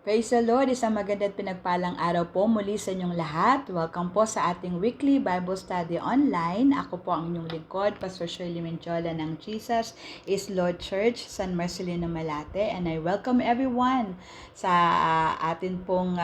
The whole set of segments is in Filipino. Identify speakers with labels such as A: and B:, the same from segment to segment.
A: Praise the Lord, isang maganda at pinagpalang araw po muli sa inyong lahat. Welcome po sa ating weekly Bible study online. Ako po ang inyong lingkod, Pastor Shirley Menjola ng Jesus is Lord Church, San Marcelino Malate. And I welcome everyone sa atin pong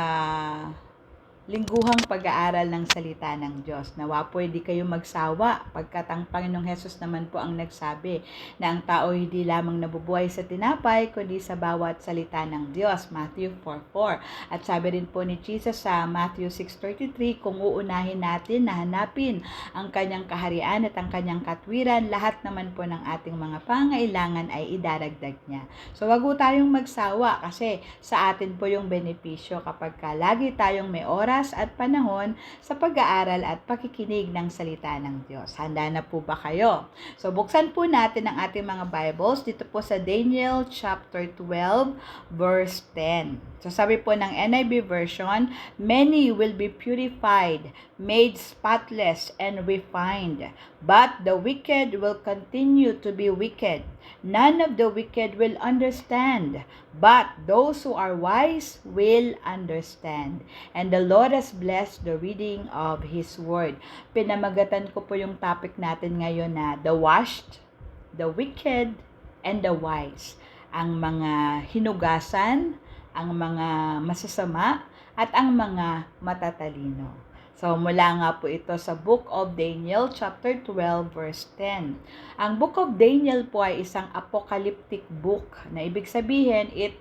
A: lingguhang pag-aaral ng salita ng Diyos. Nawa po hindi kayo magsawa pagkat ang Panginoong Hesus naman po ang nagsabi na ang tao hindi lamang nabubuhay sa tinapay kundi sa bawat salita ng Diyos. Matthew 4:4. At sabi rin po ni Jesus sa Matthew 6:33, kung uunahin natin na hanapin ang kanyang kaharian at ang kanyang katwiran, lahat naman po ng ating mga pangailangan ay idaragdag niya. So wag po tayong magsawa kasi sa atin po yung benepisyo kapag lagi tayong may oras at panahon sa pag-aaral at pakikinig ng salita ng Diyos. Handa na po ba kayo? So buksan po natin ang ating mga Bibles dito po sa Daniel chapter 12 verse 10. So sabi po ng NIV version, many will be purified, made spotless and refined, but the wicked will continue to be wicked. None of the wicked will understand, but those who are wise will understand. And the Lord has blessed the reading of His Word. Pinamagatan ko po yung topic natin ngayon na the washed, the wicked, and the wise. Ang mga hinugasan, ang mga masasama, at ang mga matatalino. So, mula nga po ito sa Book of Daniel, chapter 12, verse 10. Ang Book of Daniel po ay isang apocalyptic book na ibig sabihin, it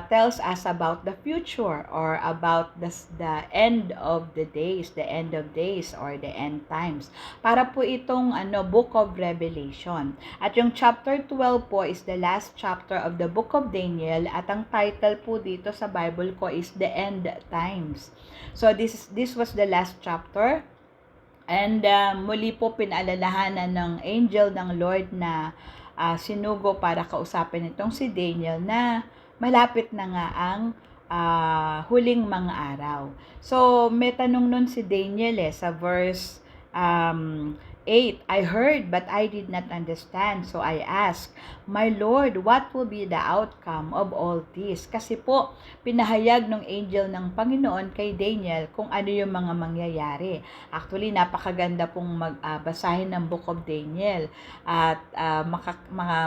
A: tells us about the future or about the end of the days, or the end times. Para po itong Book of Revelation. At yung chapter 12 po is the last chapter of the Book of Daniel at ang title po dito sa Bible ko is The End Times. So this was the last chapter. And muli po pinaalalahanan ng angel ng Lord na sinugo para kausapin itong si Daniel na malapit na nga ang huling mga araw. So, may tanong nun si Daniel sa verse 8, I heard but I did not understand. So I asked, my Lord, what will be the outcome of all this? Kasi po, pinahayag ng angel ng Panginoon kay Daniel kung ano yung mga mangyayari. Actually, napakaganda pong magbasahin ng Book of Daniel. At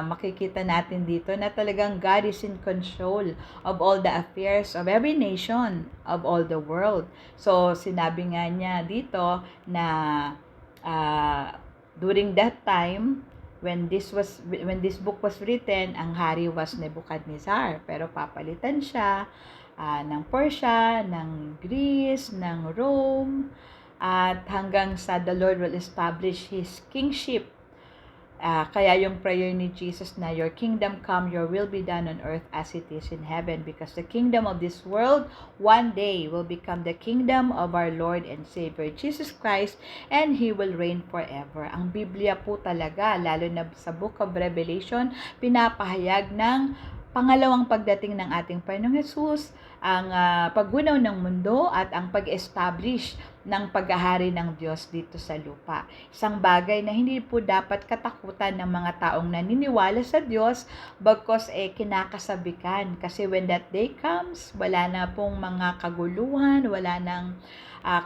A: makikita natin dito na talagang God is in control of all the affairs of every nation, of all the world. So, sinabi nga niya dito na during that time when this book was written, ang hari was Nebuchadnezzar, pero papalitan siya ng Persia, ng Greece, ng Rome, at hanggang sa the Lord will establish His kingship. Kaya yung prayer ni Jesus na your kingdom come, your will be done on earth as it is in heaven, because the kingdom of this world one day will become the kingdom of our Lord and Savior Jesus Christ, and He will reign forever. Ang Biblia po talaga, lalo na sa Book of Revelation, pinapahayag ng pangalawang pagdating ng ating Panginoong Hesus, ang paggunaw ng mundo at ang pag-establish ng paghahari ng Diyos dito sa lupa. Isang bagay na hindi po dapat katakutan ng mga taong naniniwala sa Diyos, bagkos kinakasabikan. Kasi when that day comes, wala na pong mga kaguluhan, wala nang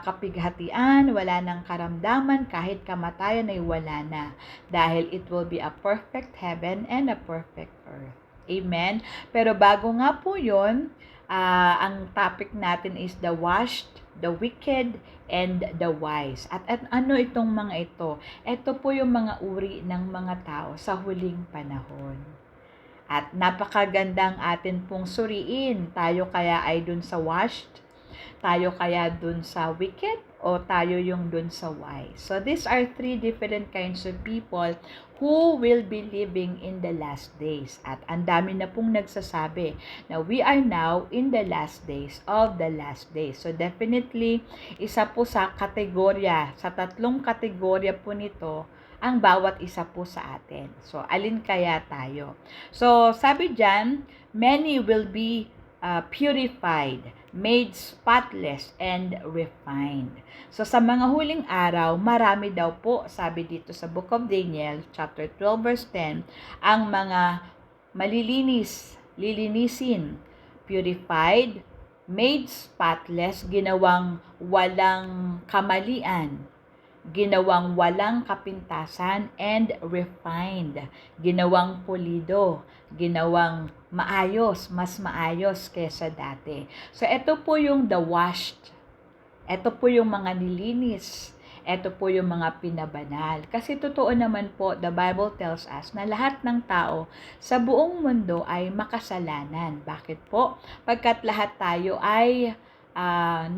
A: kapighatian, wala nang karamdaman, kahit kamatayan ay wala na. Dahil it will be a perfect heaven and a perfect earth. Amen? Pero bago nga po yun, ang topic natin is the washed, the wicked, and the wise. At ano itong mga ito? Ito po yung mga uri ng mga tao sa huling panahon. At napakagandang atin pong suriin. Tayo kaya ay dun sa washed? Tayo kaya dun sa wicked? O tayo yung dun sa wise? So these are three different kinds of people who will be living in the last days. At ang dami na pong nagsasabi na we are now in the last days of the last days. So definitely, isa po sa kategorya, sa tatlong kategorya po nito, ang bawat isa po sa atin. So, alin kaya tayo? So, sabi dyan, many will be purified, made spotless, and refined. So, sa mga huling araw, marami daw po, sabi dito sa Book of Daniel, chapter 12, verse 10, ang mga lilinisin, purified, made spotless, ginawang walang kamalian, ginawang walang kapintasan, and refined, ginawang pulido, ginawang maayos, mas maayos kesa dati. So, ito po yung the washed. Ito po yung mga nilinis. Ito po yung mga pinabanal. Kasi totoo naman po, the Bible tells us na lahat ng tao sa buong mundo ay makasalanan. Bakit po? Pagkat lahat tayo ay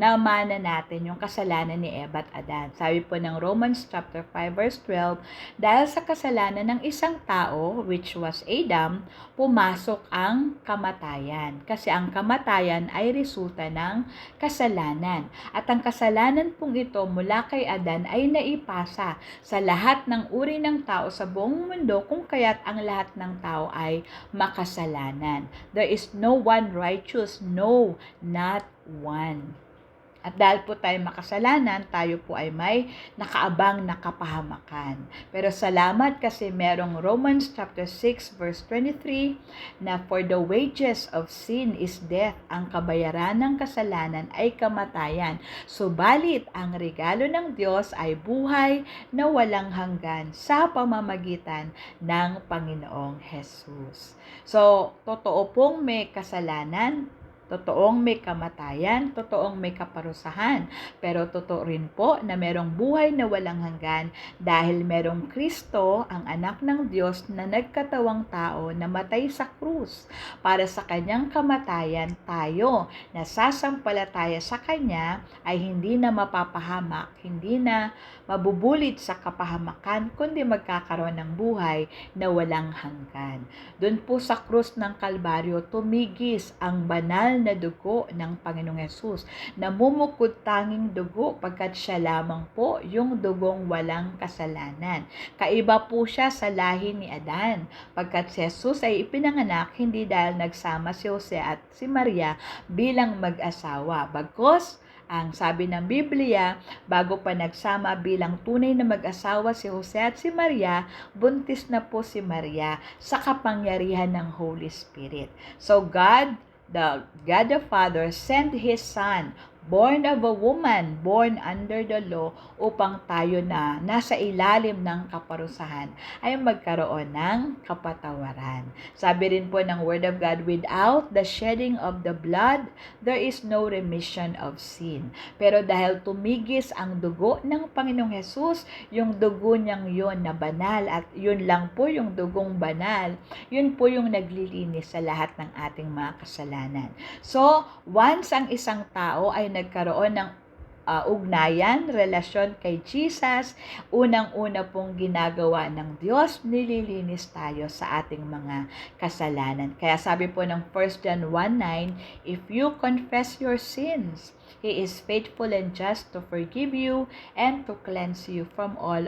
A: namana natin yung kasalanan ni Eva at Adan. Sabi po ng Romans chapter 5 verse 12, dahil sa kasalanan ng isang tao, which was Adam, pumasok ang kamatayan. Kasi ang kamatayan ay resulta ng kasalanan. At ang kasalanan pong ito mula kay Adan ay naipasa sa lahat ng uri ng tao sa buong mundo, kung kaya't ang lahat ng tao ay makasalanan. There is no one righteous, no, not one. At dahil po tayo makasalanan, tayo po ay may nakaabang na kapahamakan. Pero salamat kasi merong Romans chapter 6 verse 23 na for the wages of sin is death, ang kabayaran ng kasalanan ay kamatayan. Subalit ang regalo ng Diyos ay buhay na walang hanggan sa pamamagitan ng Panginoong Jesus. So, totoo pong may kasalanan, totoong may kamatayan, totoong may kaparusahan. Pero totoo rin po na merong buhay na walang hanggan dahil merong Kristo, ang anak ng Diyos na nagkatawang tao, na matay sa krus. Para sa kanyang kamatayan, tayo na sasampalataya sa kanya ay hindi na mapapahamak, hindi na mabubulit sa kapahamakan, kundi magkakaroon ng buhay na walang hanggan. Doon po sa krus ng Kalbaryo, tumigis ang banal na dugo ng Panginoong Hesus. Namumukod tanging dugo pagkat siya lamang po yung dugong walang kasalanan. Kaiba po siya sa lahi ni Adan, pagkat si Jesus ay ipinanganak hindi dahil nagsama si Jose at si Maria bilang mag-asawa. Bagkus, ang sabi ng Biblia, bago pa nagsama bilang tunay na mag-asawa si Jose at si Maria, buntis na po si Maria sa kapangyarihan ng Holy Spirit. So God the Father sent His Son, born of a woman, born under the law, upang tayo na nasa ilalim ng kaparusahan ay magkaroon ng kapatawaran. Sabi rin po ng Word of God, without the shedding of the blood, there is no remission of sin. Pero dahil tumigis ang dugo ng Panginoong Hesus, yung dugo niyang yon na banal, at yun lang po yung dugong banal, yun po yung naglilinis sa lahat ng ating mga kasalanan. So, once ang isang tao ay nagkaroon ng ugnayan, relasyon kay Jesus, unang-una pong ginagawa ng Diyos, nililinis tayo sa ating mga kasalanan. Kaya sabi po ng 1 John 1:9, if you confess your sins, He is faithful and just to forgive you and to cleanse you from all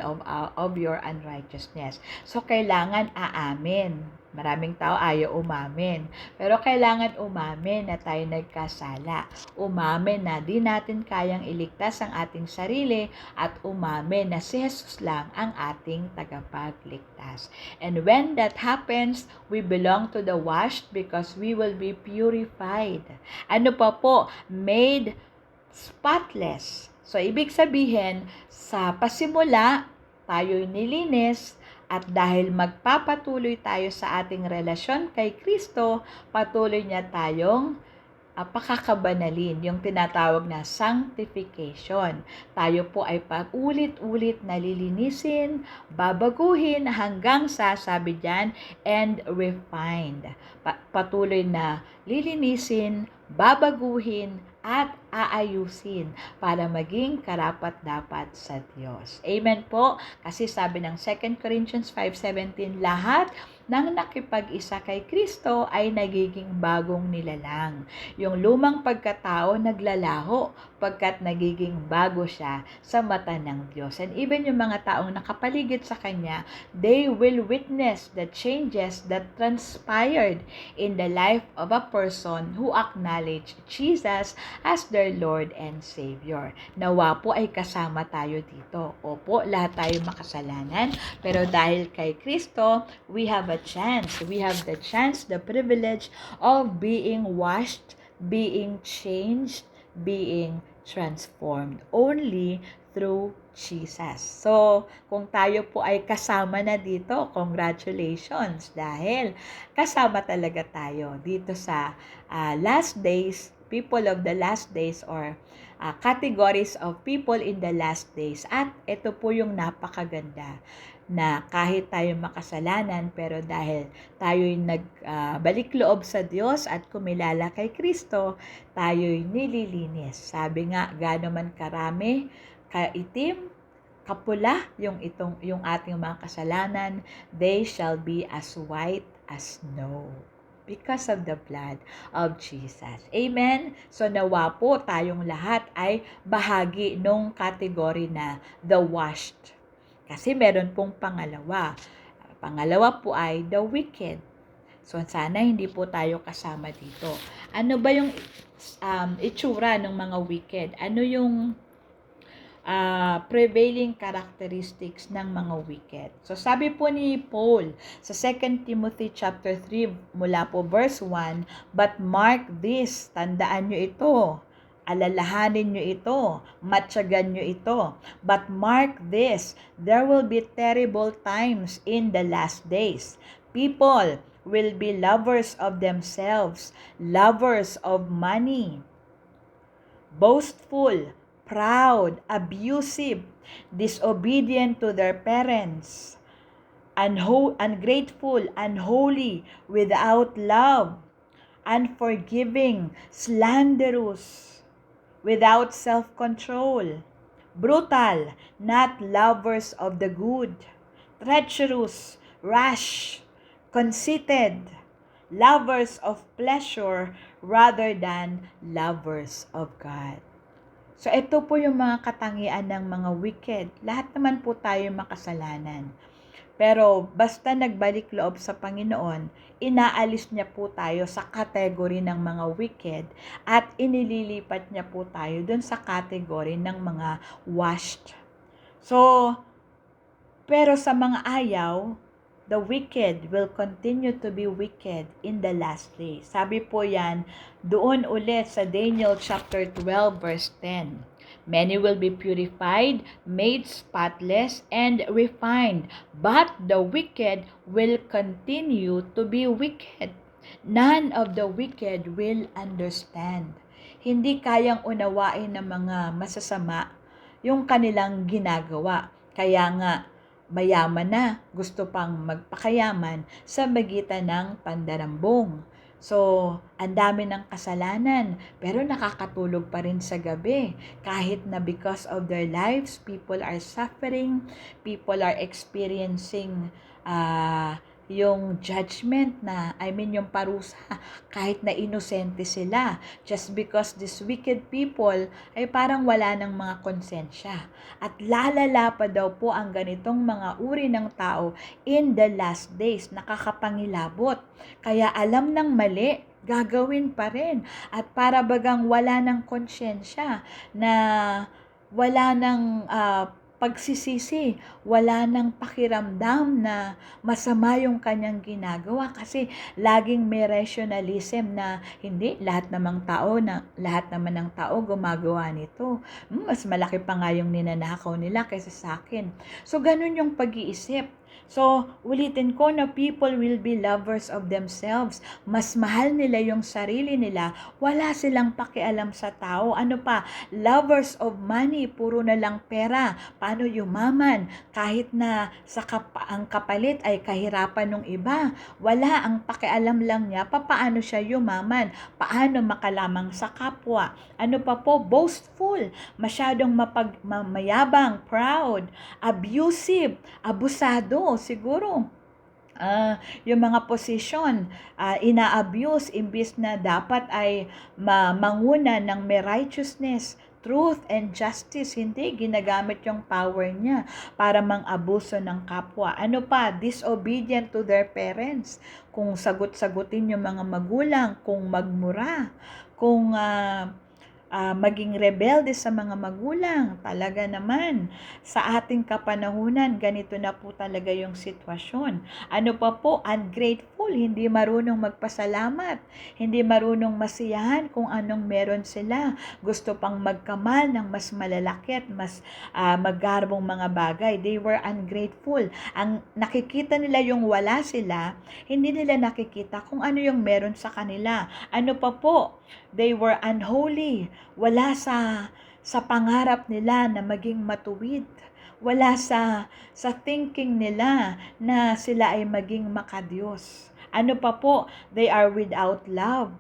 A: of your unrighteousness. So, kailangan aamin. Maraming tao ayaw umamin. Pero kailangan umamin na tayo nagkasala. Umamin na di natin kayang iligtas ang ating sarili, at umamin na si Jesus lang ang ating tagapagligtas. And when that happens, we belong to the washed because we will be purified. Ano pa po? Made spotless. So, ibig sabihin, sa pasimula, tayo'y nilinis, at dahil magpapatuloy tayo sa ating relasyon kay Kristo, patuloy niya tayong pakakabanalin, yung tinatawag na sanctification. Tayo po ay paulit-ulit nalilinisin, babaguhin hanggang sa, sabi diyan, and refined. Patuloy na lilinisin, babaguhin, at aayusin para maging karapat-dapat sa Diyos. Amen po. Kasi sabi ng 2 Corinthians 5:17, lahat ng nakipag-isa kay Kristo ay nagiging bagong nilalang. Yung lumang pagkatao naglalaho pagkat nagiging bago siya sa mata ng Diyos. And even yung mga taong nakapaligid sa Kanya, they will witness the changes that transpired in the life of a person who acknowledged Jesus as their Lord and Savior. Nawa po ay kasama tayo dito. Opo, lahat tayo makasalanan, pero dahil kay Kristo, we have a the chance. We have the chance, the privilege of being washed, being changed, being transformed only through Jesus. So, kung tayo po ay kasama na dito, congratulations dahil kasama talaga tayo dito sa last days, people of the last days or categories of people in the last days. At ito po yung napakaganda na kahit tayo makasalanan pero dahil tayo'y nagbalik loob sa Diyos at kumilala kay Kristo, tayo'y nililinis. Sabi nga, gaano man karami, kaitim, kapula yung ating mga kasalanan, they shall be as white as snow because of the blood of Jesus. Amen? So nawa po tayong lahat ay bahagi nung kategory na the washed. Kasi meron pong pangalawa. Pangalawa po ay the wicked. So sana hindi po tayo kasama dito. Ano ba yung itsura ng mga wicked? Ano yung prevailing characteristics ng mga wicked? So sabi po ni Paul sa 2 Timothy chapter 3 mula po verse 1, but mark this, tandaan nyo ito, alalahanin nyo ito, matyagan nyo ito. But mark this, there will be terrible times in the last days. People will be lovers of themselves, lovers of money, boastful, proud, abusive, disobedient to their parents, ungrateful, unholy, without love, unforgiving, slanderous, without self-control, brutal, not lovers of the good, treacherous, rash, conceited, lovers of pleasure rather than lovers of God. So ito po yung mga katangian ng mga wicked. Lahat naman po tayo makasalanan. Pero basta nagbalik loob sa Panginoon, inaalis niya po tayo sa category ng mga wicked at inililipat niya po tayo dun sa category ng mga washed. So, pero sa mga ayaw, the wicked will continue to be wicked in the last day. Sabi po yan doon ulit sa Daniel chapter 12 verse 10. Many will be purified, made spotless, and refined, but the wicked will continue to be wicked. None of the wicked will understand. Hindi kayang unawain ng mga masasama yung kanilang ginagawa. Kaya nga, mayaman na, gusto pang magpakayaman sa magitan ng pandarambong. So, ang dami ng kasalanan, pero nakakatulog pa rin sa gabi. Kahit na because of their lives, people are suffering, people are experiencing yung judgment yung parusa, kahit na inosente sila. Just because these wicked people ay parang wala ng mga konsensya. At lalala pa daw po ang ganitong mga uri ng tao in the last days. Nakakapangilabot. Kaya alam ng mali, gagawin pa rin. At para bagang wala ng konsensya, na wala ng pagsisisi, wala nang pakiramdam na masama yung kanyang ginagawa kasi laging may rationalism na hindi lahat naman ng tao gumagawa nito. Mas malaki pa nga yung ninanakaw nila kaysa sa akin. So ganun yung pag-iisip. So, ulitin ko na people will be lovers of themselves. Mas mahal nila yung sarili nila. Wala silang pakialam sa tao. Ano pa? Lovers of money. Puro na lang pera. Paano yumaman? Kahit na ang kapalit ay kahirapan ng iba. Wala, ang pakialam lang niya paano siya yumaman. Paano makalamang sa kapwa. Ano pa po? Boastful. Masyadong mayabang, proud, abusive, abusado. Siguro, yung mga posisyon, ina-abuse imbis na dapat ay manguna ng may righteousness, truth, and justice. Hindi, ginagamit yung power niya para mang-abuso ng kapwa. Ano pa? Disobedient to their parents. Kung sagot-sagutin yung mga magulang, kung magmura, kung maging rebelde sa mga magulang. Talaga naman, sa ating kapanahunan, ganito na po talaga yung sitwasyon. Ano pa po? Ungrateful, hindi marunong magpasalamat, hindi marunong masiyahan kung anong meron sila. Gusto pang magkamal ng mas malalaki at mas magarbong mga bagay. They were ungrateful. Ang nakikita nila yung wala sila, hindi nila nakikita kung ano yung meron sa kanila. Ano pa po? They were unholy. Wala sa pangarap nila na maging matuwid. Wala sa thinking nila na sila ay maging makadiyos. Ano pa po? They are without love.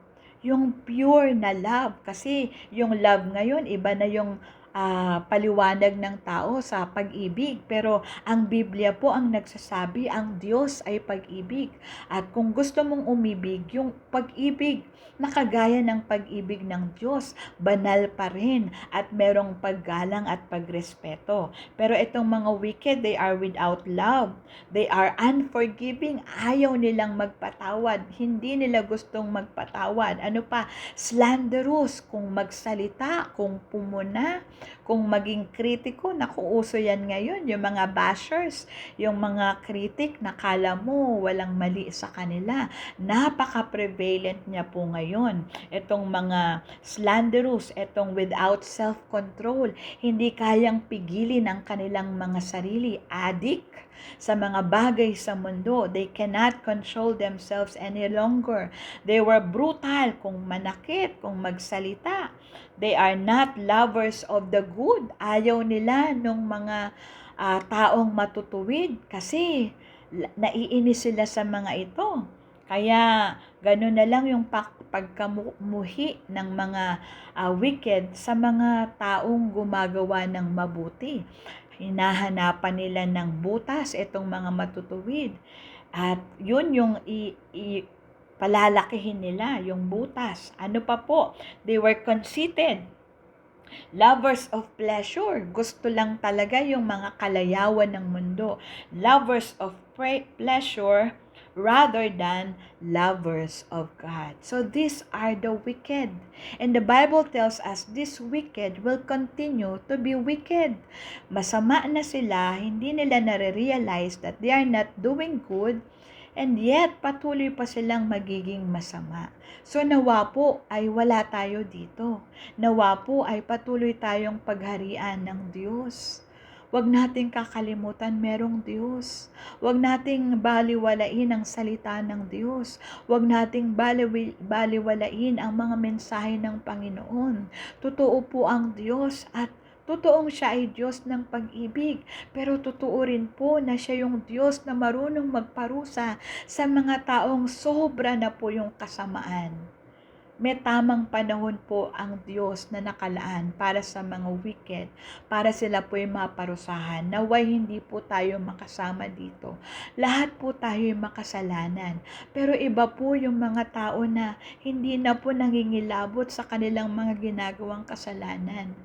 A: Yung pure na love. Kasi yung love ngayon, iba na yung paliwanag ng tao sa pag-ibig. Pero ang Biblia po ang nagsasabi, ang Diyos ay pag-ibig. At kung gusto mong umibig, yung pag-ibig nakagaya ng pag-ibig ng Diyos, banal pa rin at merong paggalang at pagrespeto. Pero itong mga wicked, they are without love. They are unforgiving. Ayaw nilang magpatawad. Hindi nila gustong magpatawad. Ano pa? Slanderous. Kung magsalita, kung pumuna, kung maging kritiko, naku, uso yan ngayon. Yung mga bashers, yung mga kritik, nakala mo walang mali sa kanila. Napaka-prevalent niya po ngayon. Itong mga slanderous, itong without self-control, hindi kayang pigilin ang kanilang mga sarili. Addict sa mga bagay sa mundo. They cannot control themselves any longer. They were brutal kung manakit, kung magsalita. They are not lovers of the good. Ayaw nila nung mga taong matutuwid kasi naiinis sila sa mga ito. Kaya gano'n na lang yung pagkamuhi ng mga wicked sa mga taong gumagawa ng mabuti. Hinahanapan nila ng butas itong mga matutuwid. At yun yung palalakihin nila, yung butas. Ano pa po? They were conceited. Lovers of pleasure. Gusto lang talaga yung mga kalayawan ng mundo. Lovers of pleasure rather than lovers of God. So these are the wicked. And the Bible tells us this wicked will continue to be wicked. Masama na sila, hindi nila nare-realize that they are not doing good, and yet patuloy pa silang magiging masama. So nawa po ay wala tayo dito. Nawa po ay patuloy tayong pagharian ng Diyos. Huwag nating kakalimutan merong Diyos. Huwag nating baliwalain ang salita ng Diyos. Huwag nating baliwalain ang mga mensahe ng Panginoon. Totoo po ang Diyos at totoong siya ay Diyos ng pag-ibig. Pero totoo rin po na siya yung Diyos na marunong magparusa sa mga taong sobra na po yung kasamaan. May tamang panahon po ang Diyos na nakalaan para sa mga wicked, para sila po ay maparusahan. Naway hindi po tayo makasama dito. Lahat po tayo ay makasalanan. Pero iba po yung mga tao na hindi na po nangingilabot sa kanilang mga ginagawang kasalanan.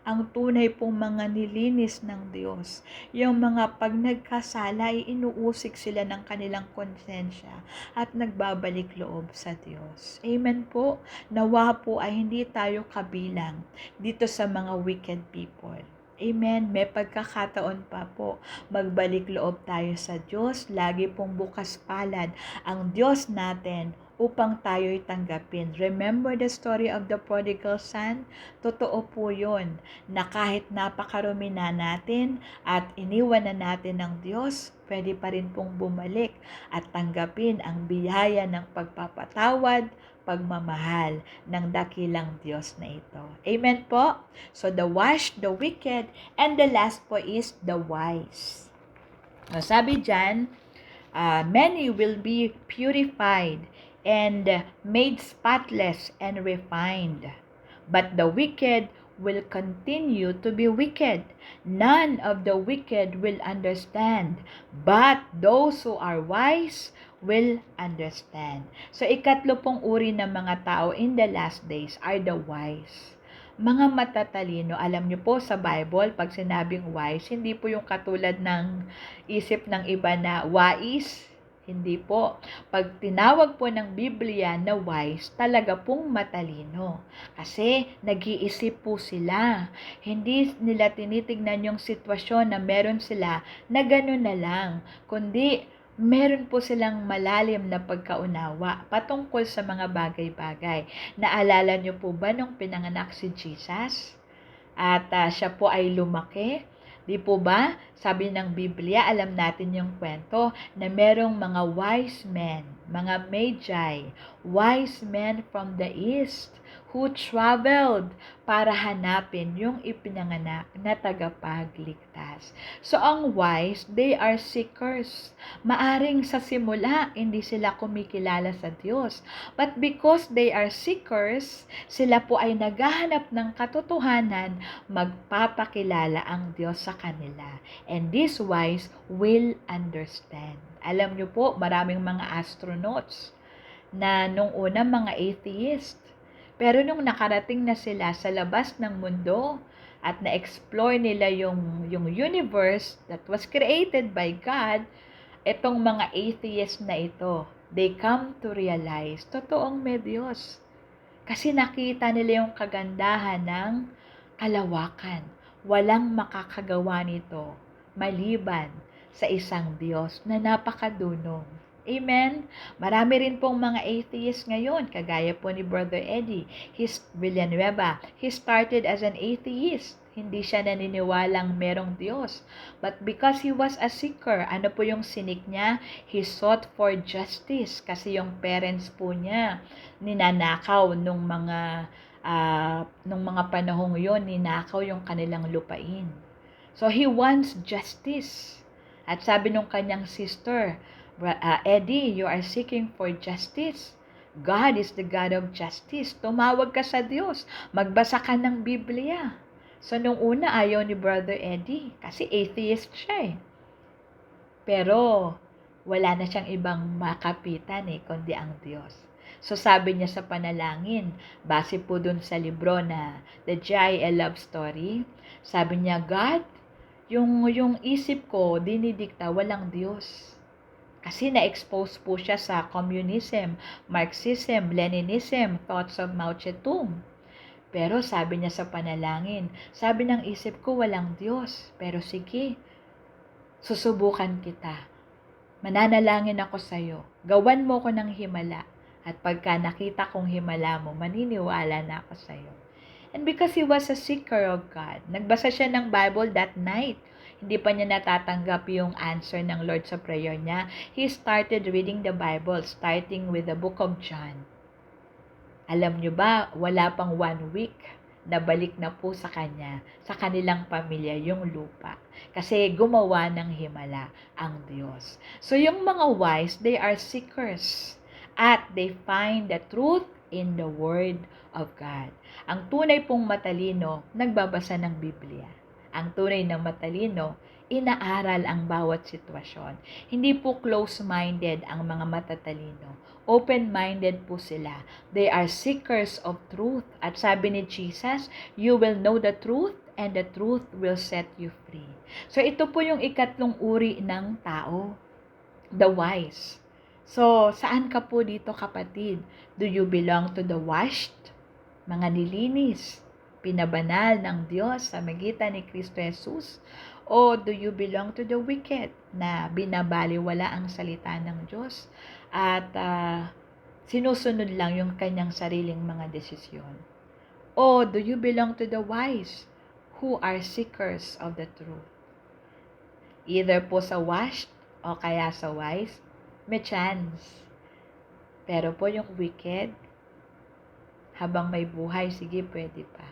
A: Ang tunay pong mga nilinis ng Diyos, yung mga pag nagkasala ay inuusik sila ng kanilang konsensya at nagbabalik loob sa Diyos. Amen po. Nawa po ay hindi tayo kabilang dito sa mga wicked people. Amen. May pagkakataon pa po. Magbalik loob tayo sa Diyos. Lagi pong bukas palad ang Diyos natin upang tayo'y tanggapin. Remember the story of the prodigal son? Totoo po yun, na kahit napakarumi na natin at iniwan na natin ng Diyos, pwede pa rin pong bumalik at tanggapin ang biyaya ng pagpapatawad, pagmamahal ng dakilang Diyos na ito. Amen po? So the washed, the wicked, and the last po is the wise. Sabi dyan, many will be purified and made spotless and refined. But the wicked will continue to be wicked. None of the wicked will understand, but those who are wise will understand. So, ikatlo pong uri ng mga tao in the last days are the wise. Mga matatalino. Alam niyo po sa Bible, pag sinabing wise, hindi po yung katulad ng isip ng iba na wais, Hindi po. Pag tinawag po ng Biblia na wise, talaga pong matalino. Kasi nag-iisip po sila. Hindi nila tinitignan yung sitwasyon na meron sila na gano'n na lang. Kundi meron po silang malalim na pagkaunawa patungkol sa mga bagay-bagay. Naalala niyo po ba nung pinanganak si Jesus? At siya po ay lumaki. Di po ba? Sabi ng Biblia, alam natin yung kwento na merong mga wise men, mga magi, wise men from the east who traveled para hanapin yung ipinanganak na tagapagligtas. So ang wise, they are seekers. Maaring sa simula, hindi sila kumikilala sa Diyos. But because they are seekers, sila po ay naghahanap ng katotohanan, magpapakilala ang Diyos sa kanila. And this wise will understand. Alam niyo po, maraming mga astronauts na nung una mga atheist. Pero nung nakarating na sila sa labas ng mundo at na-explore nila yung universe that was created by God, itong mga atheist na ito, they come to realize, totoong may Diyos. Kasi nakita nila yung kagandahan ng kalawakan. Walang makakagawa nito maliban sa isang Diyos na napakadunong. Amen? Marami rin pong mga atheists ngayon, kagaya po ni Brother Eddie Villanueva. He started as an atheist. Hindi siya naniniwalang merong Diyos. But because he was a seeker, ano po yung sinik niya? He sought for justice. Kasi yung parents po niya, ninanakaw nung mga panahong yon, ninakaw yung kanilang lupain. So he wants justice. At sabi nung kanyang sister, Eddie, you are seeking for justice. God is the God of justice. Tumawag ka sa Diyos. Magbasa ka ng Biblia. So nung una, ayaw ni Brother Eddie kasi atheist siya eh. Pero wala na siyang ibang makapitan kundi ang Diyos. So sabi niya sa panalangin, base po dun sa libro na The J.I. Love Story, sabi niya, God, yung isip ko, dinidikta, walang Diyos. Kasi na-expose po siya sa communism, Marxism, Leninism, thoughts of Mao Zedong. Pero sabi niya sa panalangin, sabi ng isip ko, walang Diyos. Pero sige, susubukan kita. Mananalangin ako sa iyo. Gawan mo ko ng himala. At pagka nakita kong himala mo, maniniwala na ako sa iyo. And because he was a seeker of God, nagbasa siya ng Bible that night. Hindi pa niya natatanggap yung answer ng Lord sa prayer niya. He started reading the Bible, starting with the book of John. Alam niyo ba, wala pang 1 week, nabalik na po sa kanya, sa kanilang pamilya, yung lupa. Kasi gumawa ng himala ang Diyos. So yung mga wise, they are seekers. At they find the truth in the Word of God. Ang tunay pong matalino, nagbabasa ng Biblia. Ang tunay na matalino, inaaral ang bawat sitwasyon. Hindi po close-minded ang mga matatalino. Open-minded po sila. They are seekers of truth. At sabi ni Jesus, you will know the truth and the truth will set you free. So ito po yung ikatlong uri ng tao, the wise. So saan ka po dito, kapatid? Do you belong to the washed? Mga nilinis, pinabanal ng Diyos sa magitan ni Kristo Jesus? O do you belong to the wicked na binabaliwala ang salita ng Diyos at sinusunod lang yung kanyang sariling mga desisyon? O do you belong to the wise who are seekers of the truth? Either po sa washed o kaya sa wise, may chance. Pero po yung wicked, habang may buhay, sige, pwede pa.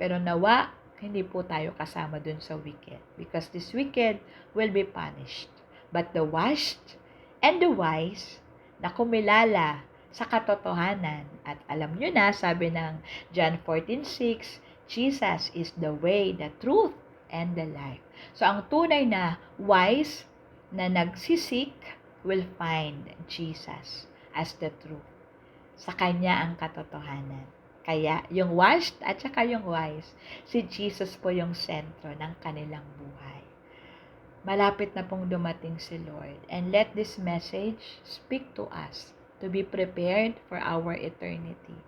A: Pero nawa, hindi po tayo kasama dun sa wicked. Because this wicked will be punished. But the washed and the wise na kumilala sa katotohanan. At alam nyo na, sabi ng John 14:6, Jesus is the way, the truth, and the life. So ang tunay na wise na nagsisik will find Jesus as the truth. Sa Kanya ang katotohanan. Kaya yung washed at saka yung wise, si Jesus po yung sentro ng kanilang buhay. Malapit na pong dumating si Lord. And let this message speak to us to be prepared for our eternity.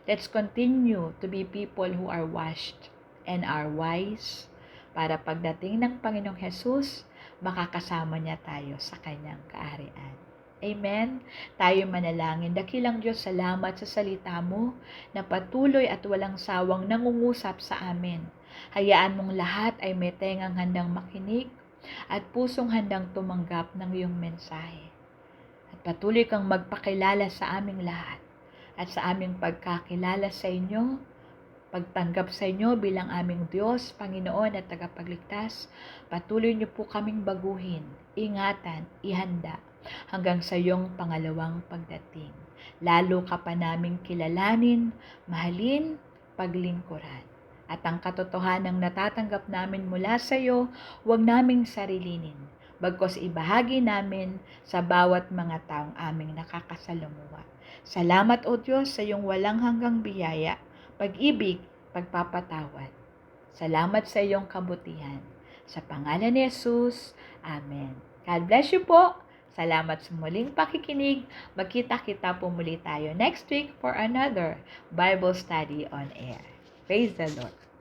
A: Let's continue to be people who are washed and are wise para pagdating ng Panginoong Jesus, makakasama niya tayo sa kanyang kaarian. Amen. Tayo manalangin. Dakilang Diyos, salamat sa salita mo na patuloy at walang sawang nangungusap sa amin. Hayaan mong lahat ay may tengang handang makinig at pusong handang tumanggap ng iyong mensahe. At patuloy kang magpakilala sa aming lahat at sa aming pagkakilala sa inyo, pagtanggap sa inyo bilang aming Diyos, Panginoon at tagapagligtas. Patuloy niyo po kaming baguhin, ingatan, ihanda hanggang sa iyong pangalawang pagdating. Lalo ka pa naming kilalanin, mahalin, paglingkuran. At ang katotohanang natatanggap namin mula sa iyo, huwag naming sarilinin, bagkos ibahagi namin sa bawat mga taong aming nakakasalumuha. Salamat o Diyos sa iyong walang hanggang biyaya, pag-ibig, pagpapatawad. Salamat sa iyong kabutihan. Sa pangalan ni Jesus, Amen. God bless you po. Salamat sa muling pakikinig. Magkita-kita po muli tayo next week for another Bible study on air. Praise the Lord.